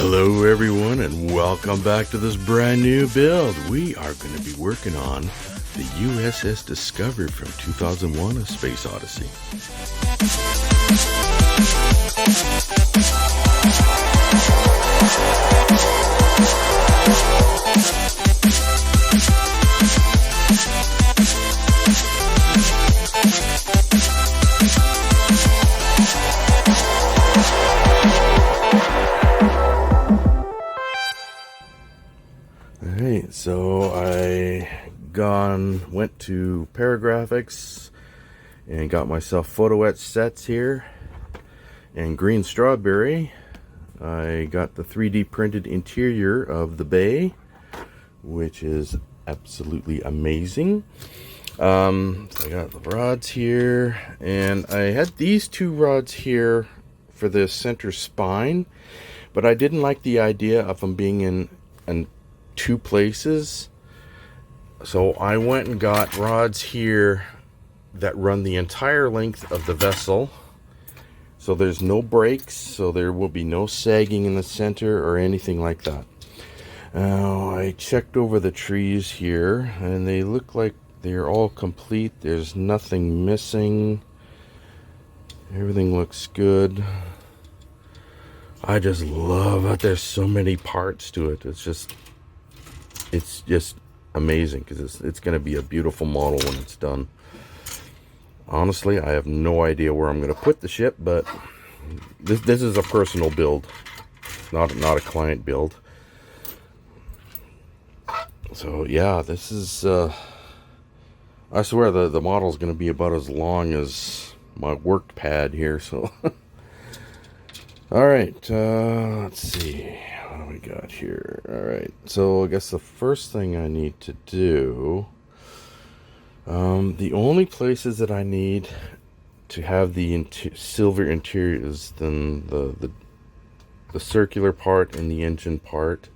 Hello everyone and welcome back to this brand new build. We are going to be working on the USS Discovery from 2001: A Space Odyssey. Alright, so I went to Paragraphics and got myself photo etch sets here. And green strawberry, I got the 3D printed interior of the bay, which is absolutely amazing. So I got the rods here, and I had these two rods here for the center spine, but I didn't like the idea of them being in two places. So I went and got rods here that run the entire length of the vessel. So there's no breaks, so there will be no sagging in the center or anything like that. Now, I checked over the trees here, and they look like they're all complete. There's nothing missing. Everything looks good. I just love that there's so many parts to it. It's just amazing, because it's going to be a beautiful model when it's done. Honestly, I have no idea where I'm going to put the ship, but this is a personal build, not a client build. So yeah, this is I swear the model is going to be about as long as my work pad here. So all right, let's see what do we got here. All right, so I guess the first thing I need to do, the only places that I need to have the silver interior is then the circular part and the engine part.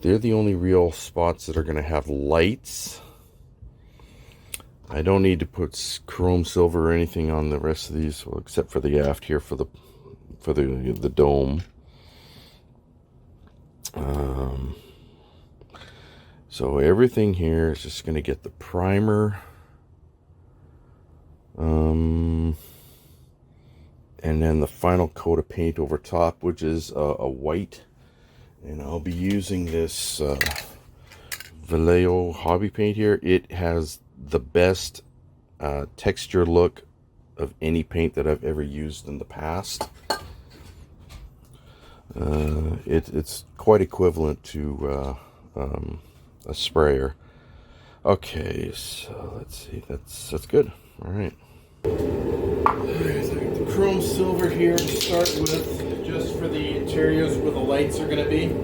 They're the only real spots that are going to have lights. I don't need to put chrome silver or anything on the rest of these, well, except for the aft here for the dome. So everything here is just going to get the primer, and then the final coat of paint over top, which is a white. And I'll be using this Vallejo hobby paint here. It has the best texture look of any paint that I've ever used in the past. It's quite equivalent to a sprayer. Okay, so let's see. That's good. All right. There's the chrome silver here to start with, just for the interiors where the lights are going to be.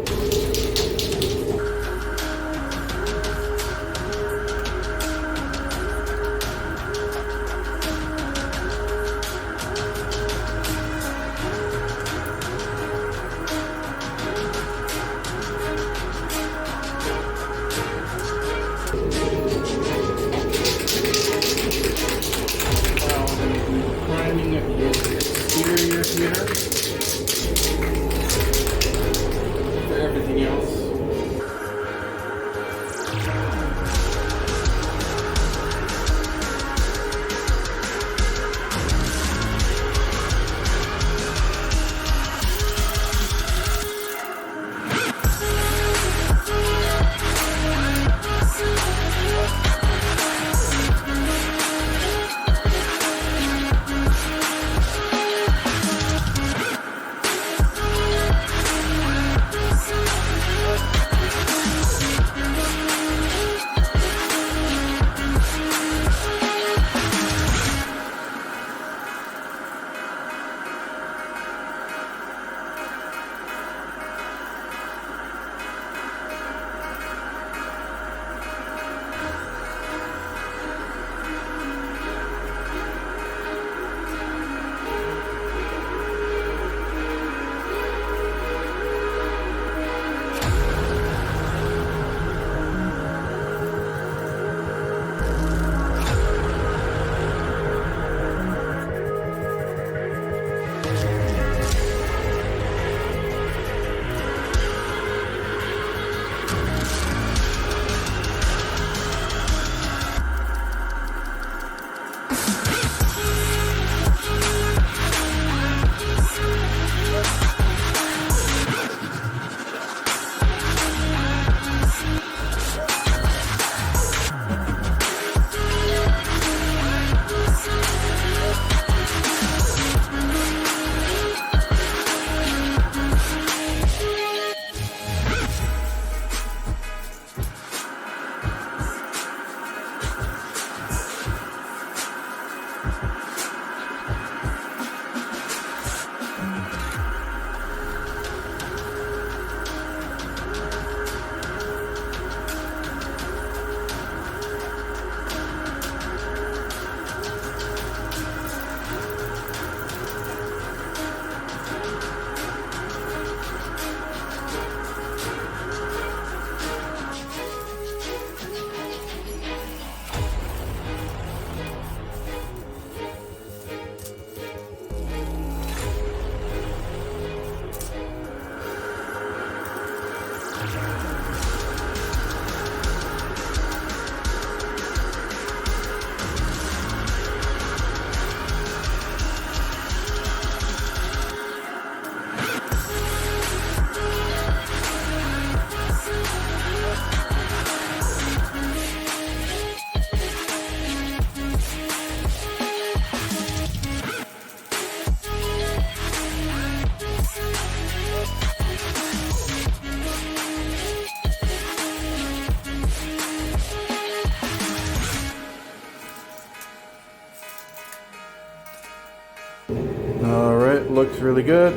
really good.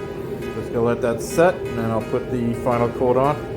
Just gonna let that set, and then I'll put the final coat on.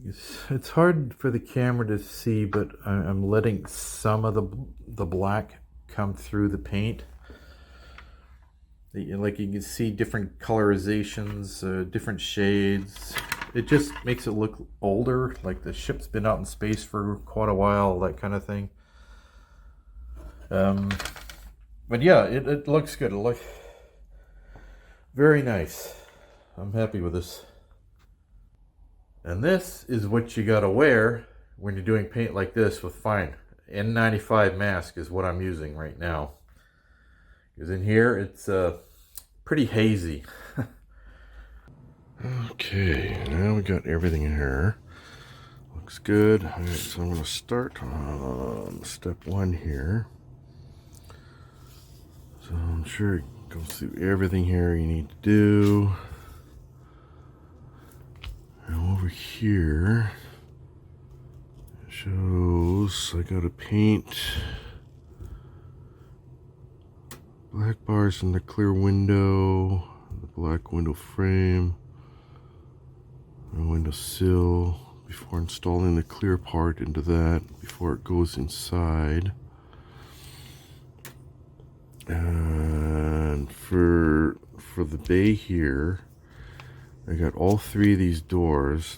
It's hard for the camera to see, but I'm letting some of the black come through the paint. Like you can see different colorizations, different shades. It just makes it look older, like the ship's been out in space for quite a while, that kind of thing. But yeah, it looks good. It looks very nice. I'm happy with this. And this is what you gotta wear when you're doing paint like this with fine. N95 mask is what I'm using right now. Because in here, it's pretty hazy. Okay, now we got everything in here. Looks good. Alright, so I'm going to start on step 1 here. So I'm sure it goes through everything here you need to do. And over here, it shows I got to paint black bars in the clear window, the black window frame, and window sill before installing the clear part into that before it goes inside. And for the bay here, I got all 3 of these doors,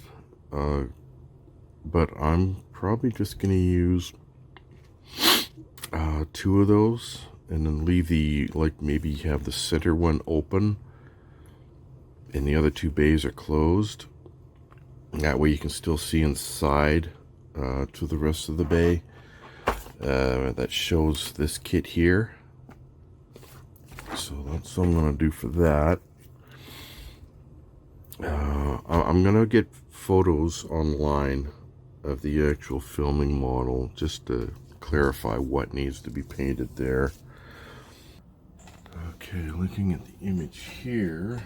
but I'm probably just going to use 2 of those and then leave the, like, maybe have the center one open and the other 2 bays are closed. And that way you can still see inside to the rest of the bay. That shows this kit here. So that's what I'm going to do for that. I'm going to get photos online of the actual filming model just to clarify what needs to be painted there. Okay, looking at the image here,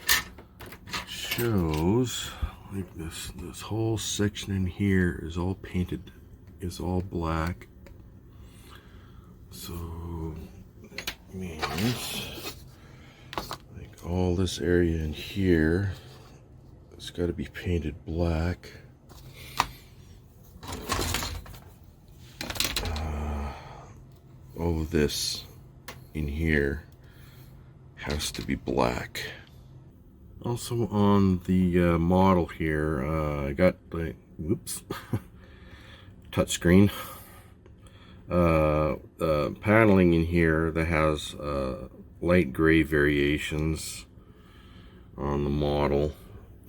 it shows like this whole section in here is all painted, is all black. So that means like all this area in here, it's got to be painted black. All of this in here has to be black. Also on the model here, I got the touchscreen paneling in here that has light gray variations on the model,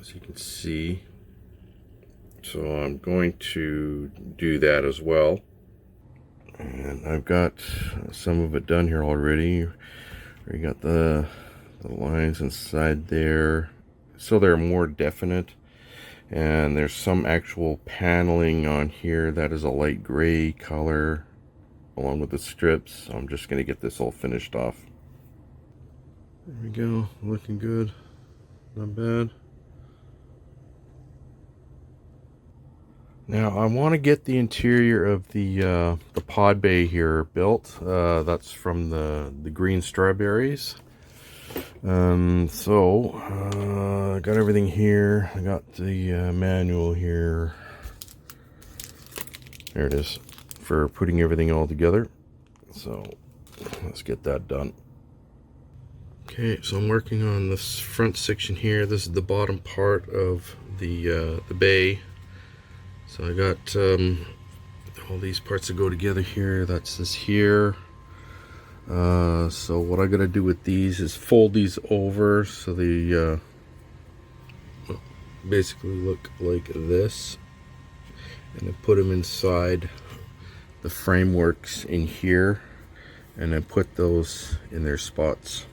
as you can see. So I'm going to do that as well. And I've got some of it done here already. We got the lines inside there, so they're more definite. And there's some actual paneling on here that is a light gray color, along with the strips. So I'm just going to get this all finished off. There we go, looking good, not bad. Now I want to get the interior of the pod bay here built. That's from the green strawberries. So I got everything here. I got the manual here. There it is, for putting everything all together. So let's get that done. Okay, so I'm working on this front section here. This is the bottom part of the bay. So I got all these parts that go together here. That's this here. So what I gotta do with these is fold these over so they basically look like this, and then put them inside the frameworks in here, and then put those in their spots.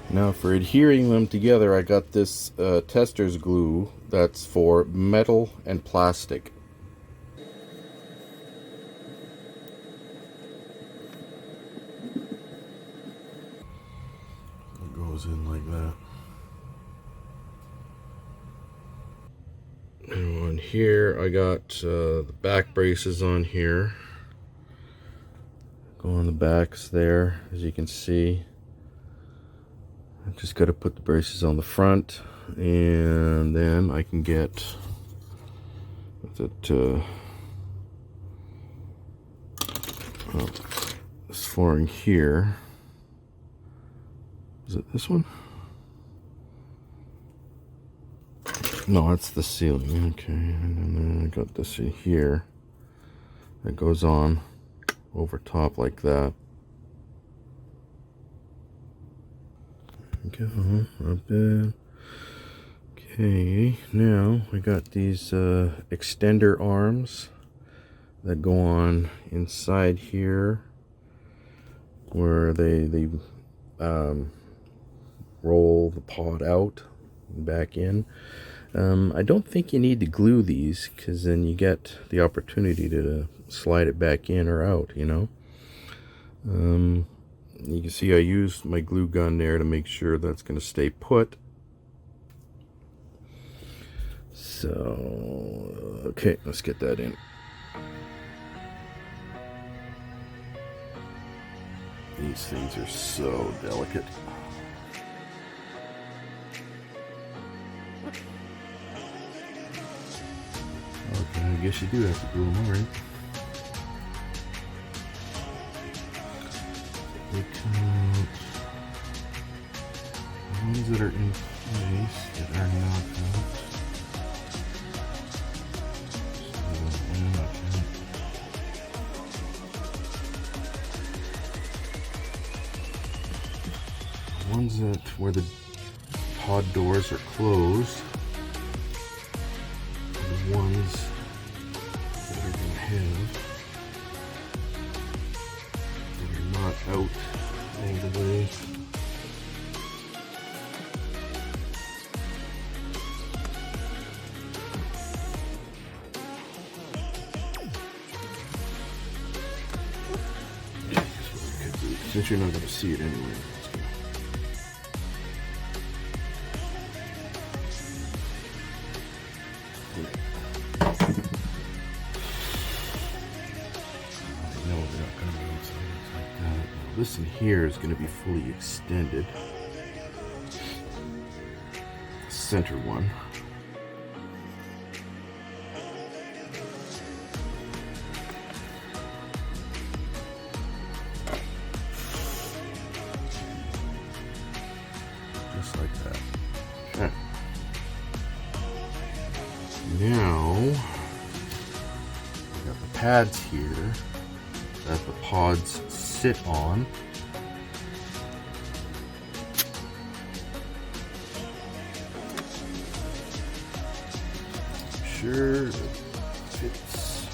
Now for adhering them together, I got this tester's glue that's for metal and plastic. It goes in like that. on here, I got the back braces on here. Go on the backs there, as you can see. I just got to put the braces on the front, and then I can get this flooring here. Is it this one? No, that's the ceiling. Okay, and then I got this in here that goes on over top like that. Go up there. Okay, now we got these extender arms that go on inside here, where they roll the pod out and back in. I don't think you need to glue these, because then you get the opportunity to slide it back in or out, you know. You can see I used my glue gun there to make sure that's going to stay put. So, okay, let's get that in. These things are so delicate. Okay, I guess you do have to glue them, alright. They come out. The ones that are in place that are not out. The ones that where the pod doors are closed are the ones that are going to have that are not out all the way. Since you're not going to see it anyway. This in here is going to be fully extended. The center one. Just like that. Okay. Now, we got the pads here that the pods sit on. Sure it fits.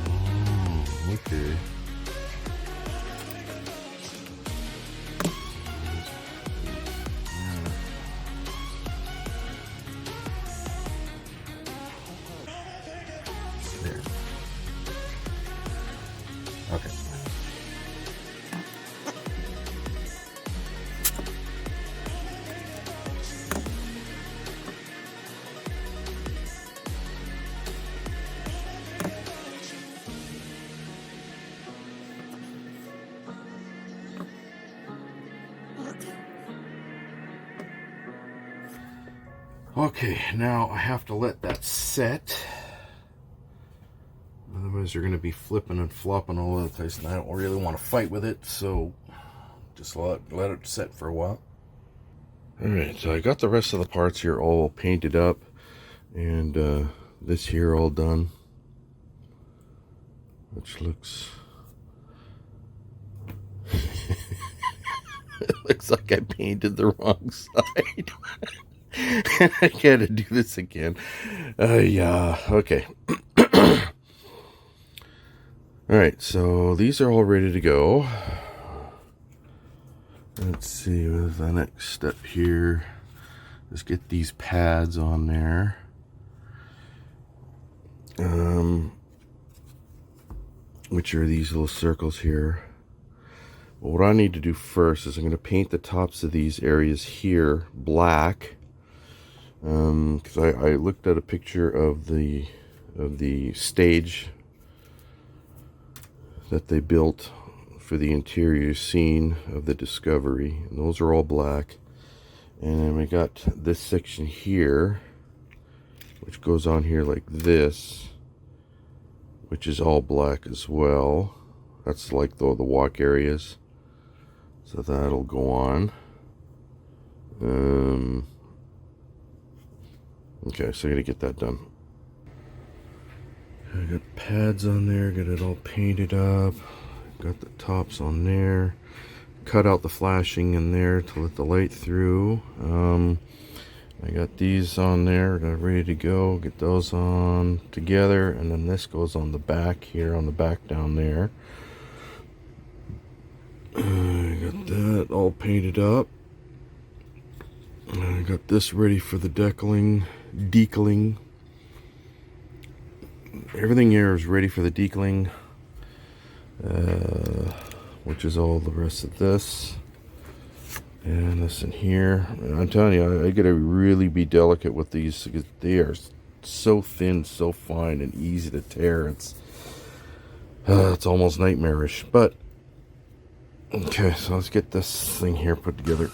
Oh, okay. There. Okay. Okay, now I have to let that set. Otherwise you're going to be flipping and flopping all over the place, and I don't really want to fight with it, so just let it set for a while. Alright, so I got the rest of the parts here all painted up, and this here all done, which looks it looks like I painted the wrong side. I gotta do this again. Yeah, okay. Alright, so these are all ready to go. Let's see, what's the next step here? Let's get these pads on there. which are these little circles here. But what I need to do first is I'm going to paint the tops of these areas here black, because I looked at a picture of the stage that they built for the interior scene of the Discovery, and those are all black. And then we got this section here, which goes on here like this, which is all black as well. That's like the walk areas, so that'll go on. Okay, so I gotta get that done. I got pads on there, got it all painted up, got the tops on there, cut out the flashing in there to let the light through. I got these on there, ready to go, get those on together, and then this goes on the back here, on the back down there. I got that all painted up. I got this ready for the decaling. Everything here is ready for the decaling, which is all the rest of this. And this in here. And I'm telling you, I gotta really be delicate with these because they are so thin, so fine, and easy to tear. It's almost nightmarish. But okay, so let's get this thing here put together.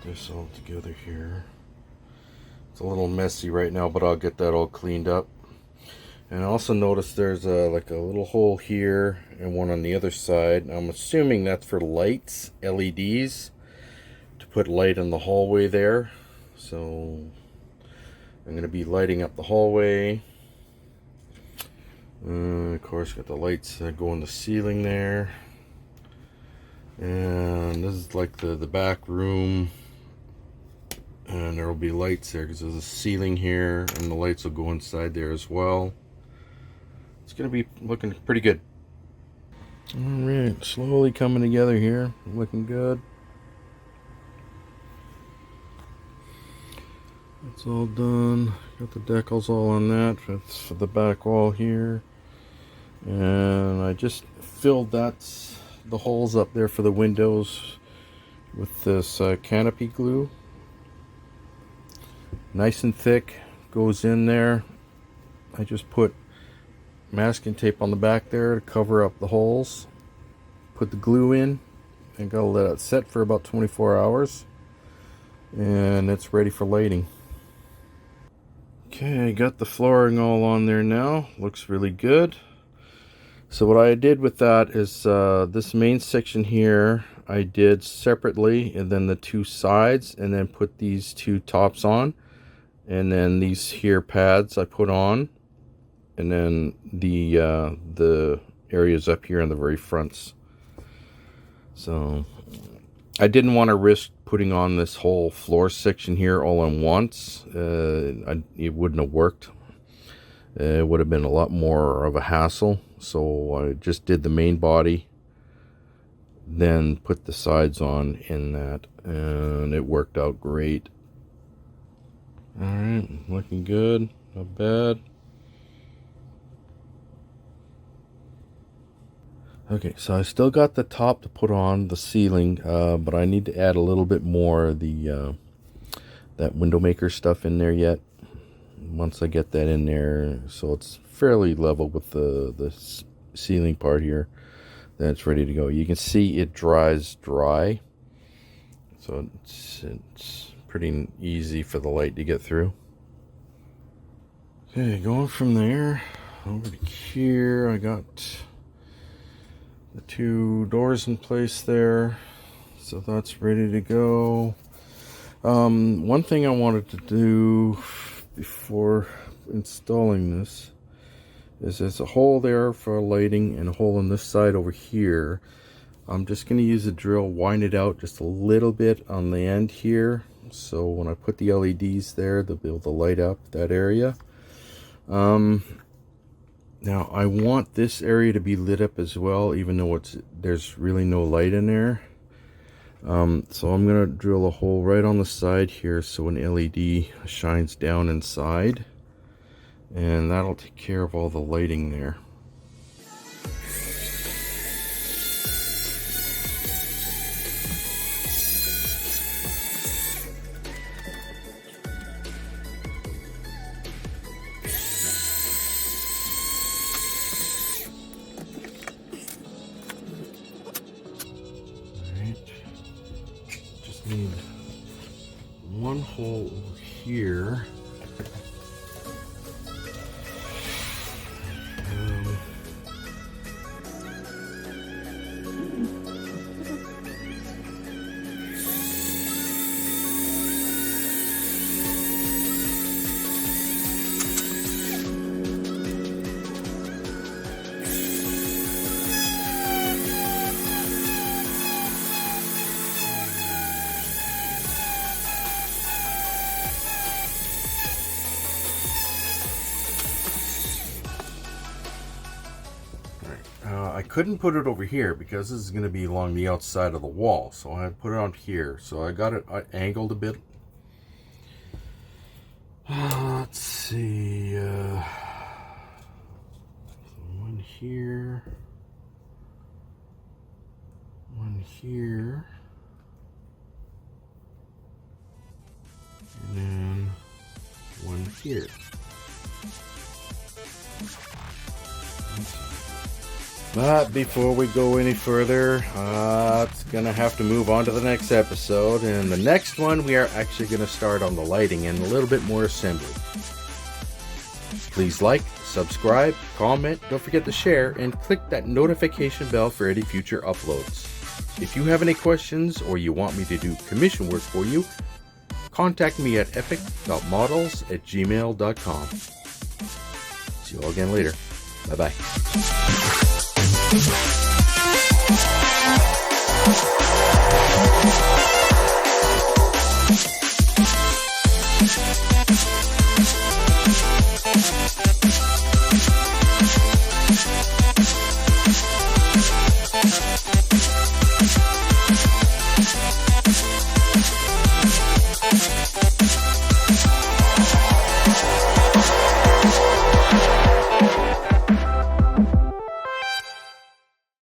This all together here. It's a little messy right now, but I'll get that all cleaned up. And I also noticed there's like a little hole here and one on the other side. I'm assuming that's for lights, LEDs, to put light in the hallway there. So I'm going to be lighting up the hallway. Of course, got the lights that go in the ceiling there. And this is like the back room. And there will be lights there because there's a ceiling here, and the lights will go inside there as well. It's going to be looking pretty good. Alright, slowly coming together here. Looking good. It's all done. Got the decals all on that. That's for the back wall here. And I just filled the holes up there for the windows with this canopy glue. Nice and thick, goes in there. I just put masking tape on the back there to cover up the holes. Put the glue in and gotta let it set for about 24 hours. And it's ready for lighting. Okay, I got the flooring all on there now. Looks really good. So what I did with that is this main section here I did separately, and then the two sides, and then put these two tops on. And then these here pads I put on, and then the areas up here on the very fronts. So I didn't want to risk putting on this whole floor section here all at once. It wouldn't have worked. It would have been a lot more of a hassle. So I just did the main body, then put the sides on in that, and it worked out great. Alright, looking good, not bad. Okay, so I still got the top to put on the ceiling, but I need to add a little bit more of that window maker stuff in there yet. Once I get that in there, so it's fairly level with the ceiling part here, then it's ready to go. You can see it dries dry, so it's pretty easy for the light to get through. Okay, going from there over to here, I got the two doors in place there, so that's ready to go. One thing I wanted to do before installing this is there's a hole there for lighting and a hole on this side over here. I'm just going to use a drill, wind it out just a little bit on the end here. So when I put the LEDs there, they'll be able to light up that area. Now I want this area to be lit up as well, even though there's really no light in there. So I'm going to drill a hole right on the side here so an LED shines down inside. And that'll take care of all the lighting there. Need one hole over here. I couldn't put it over here because this is going to be along the outside of the wall, so I put it on here. So I got it angled a bit. Let's see, one here, and then one here. But before we go any further, it's going to have to move on to the next episode. And the next one, we are actually going to start on the lighting and a little bit more assembly. Please like, subscribe, comment, don't forget to share, and click that notification bell for any future uploads. If you have any questions or you want me to do commission work for you, contact me at epyc.models@gmail.com. See you all again later. Bye-bye. Thank you.